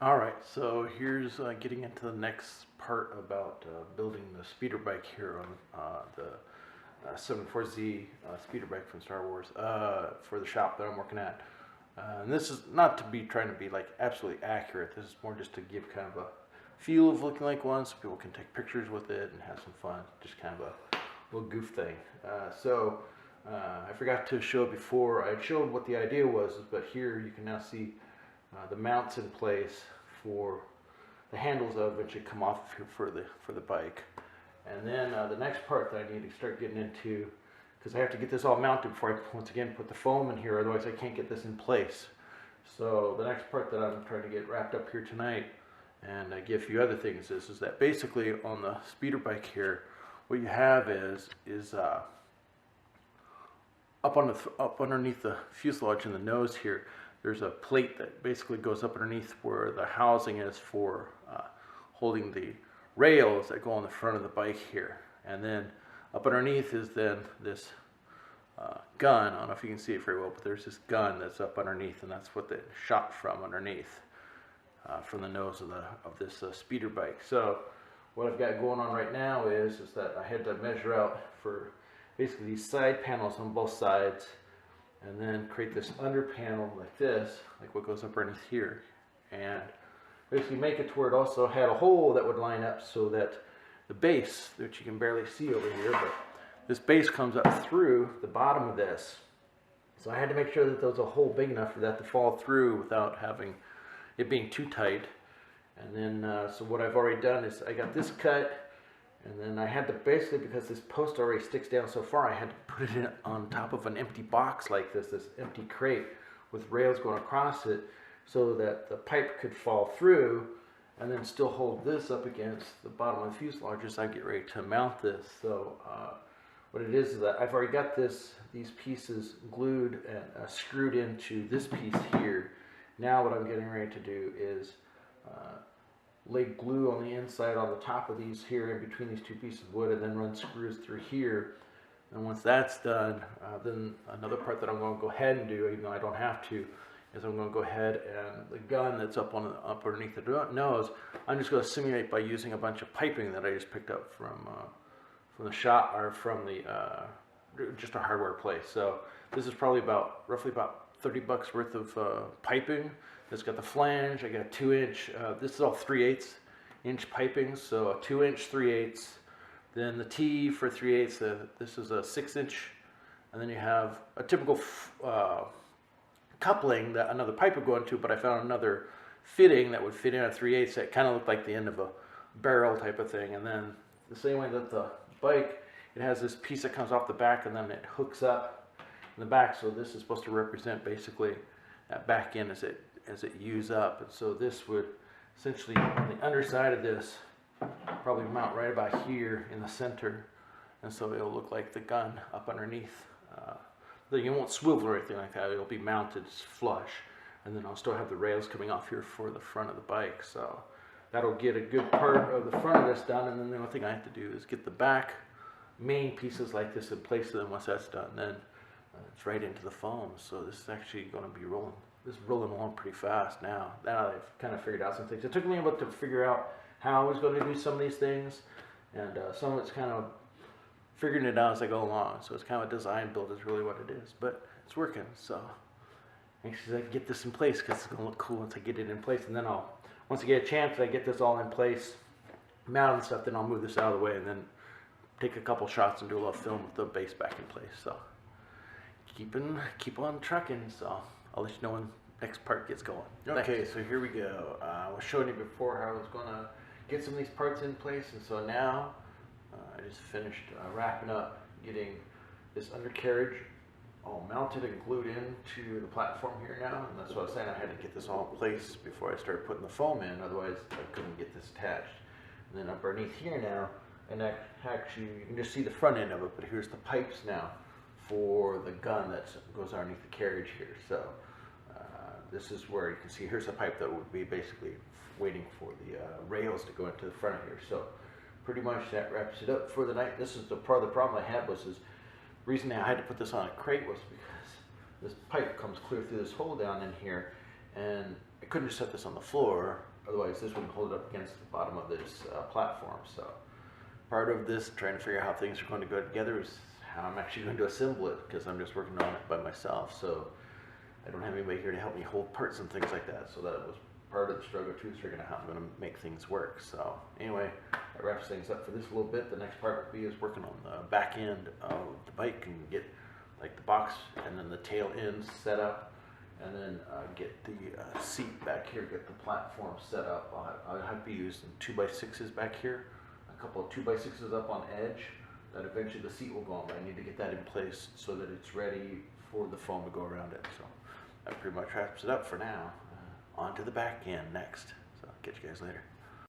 Alright, so here's getting into the next part about building the speeder bike here on the 74Z speeder bike from Star Wars for the shop that I'm working at. And this is not to be trying to be like absolutely accurate. This is more just to give kind of a feel of looking like one, so people can take pictures with it and have some fun. Just kind of a little goof thing. I forgot to show it before. I showed what the idea was, but here you can now see the mounts in place for the handles that eventually come off here for the bike. And then the next part that I need to start getting into, because I have to get this all mounted before I once again put the foam in here, otherwise I can't get this in place. So the next part that I'm trying to get wrapped up here tonight, and I give a few other things, is that basically on the speeder bike here, what you have is up underneath the fuselage in the nose here, there's a plate that basically goes up underneath where the housing is for holding the rails that go on the front of the bike here. And then up underneath is then this gun. I don't know if you can see it very well, but there's this gun that's up underneath, and that's what they shot from underneath, from the nose of this speeder bike. So what I've got going on right now is that I had to measure out for basically these side panels on both sides, and then create this under panel like this, like what goes up underneath here, and basically make it to where it also had a hole that would line up so that the base, which you can barely see over here, but this base comes up through the bottom of this. So I had to make sure that there was a hole big enough for that to fall through without having it being too tight. And then, so what I've already done is I got this cut, and then I had to basically, because this post already sticks down so far, I had to put it on top of an empty box like this empty crate with rails going across it so that the pipe could fall through and then still hold this up against the bottom of the fuselage as I get ready to mount this. So what it is that I've already got these pieces glued and screwed into this piece here. Now what I'm getting ready to do is lay glue on the inside on the top of these here in between these two pieces of wood, and then run screws through here. And once that's done, then another part that I'm going to go ahead and do, even though I don't have to, is I'm going to go ahead and the gun that's up underneath the nose, I'm just going to simulate by using a bunch of piping that I just picked up from the shop, or from the just a hardware place. So this is probably roughly about 30 bucks worth of piping. It's got the flange. I got a 2-inch. This is all 3/8 inch piping, so a 2-inch 3/8. Then the T for 3/8. This is a 6-inch, and then you have a typical coupling that another pipe would go into. But I found another fitting that would fit in a 3/8 that kind of looked like the end of a barrel type of thing. And then the same way that the bike, it has this piece that comes off the back, and then it hooks up in the back. So this is supposed to represent basically that back end as it use up. And so this would essentially, on the underside of this, probably mount right about here in the center, and so it'll look like the gun up underneath. You won't swivel or anything like that. It'll be mounted flush, and then I'll still have the rails coming off here for the front of the bike. So that'll get a good part of the front of this done, and then the only thing I have to do is get the back main pieces like this in place. And then once that's done, then it's right into the foam. So this is actually going to be rolling. This is rolling along pretty fast now. Now I've kind of figured out some things. It took me a bit to figure out how I was going to do some of these things, and some of it's kind of figuring it out as I go along. So it's kind of a design build is really what it is, but it's working. So anxious I can get this in place, because it's going to look cool once I get it in place. And then once I get a chance, I get this all in place, mount and stuff, then I'll move this out of the way and then take a couple shots and do a little film with the base back in place. So keep on trucking. So I'll let you know when the next part gets going. Okay, so here we go. I was showing you before how I was going to get some of these parts in place, and so now I just finished wrapping up, getting this undercarriage all mounted and glued into the platform here now. And that's what I was saying, I had to get this all in place before I started putting the foam in, otherwise I couldn't get this attached. And then underneath here now, and actually you can just see the front end of it, but here's the pipes now for the gun that goes underneath the carriage here. So this is where you can see here's the pipe that would be basically waiting for the rails to go into the front of here. So pretty much that wraps it up for the night. This is the part of the problem I had, was the reason I had to put this on a crate was because this pipe comes clear through this hole down in here, and I couldn't just set this on the floor, otherwise this wouldn't hold it up against the bottom of this platform. So part of this, trying to figure out how things are going to go together, is how I'm actually going to assemble it, because I'm just working on it by myself. So I don't have anybody here to help me hold parts and things like that. So that was part of the struggle too, is figuring out how I'm going to make things work. So anyway, that wraps things up for this a little bit. The next part will be is working on the back end of the bike and get like the box and then the tail ends set up, and then get the seat back here, get the platform set up. I'll have to use some 2x6s back here, a couple of 2x6s up on edge, that eventually the seat will go on, but I need to get that in place so that it's ready for the foam to go around it. So that pretty much wraps it up for now. On to the back end next. So catch you guys later.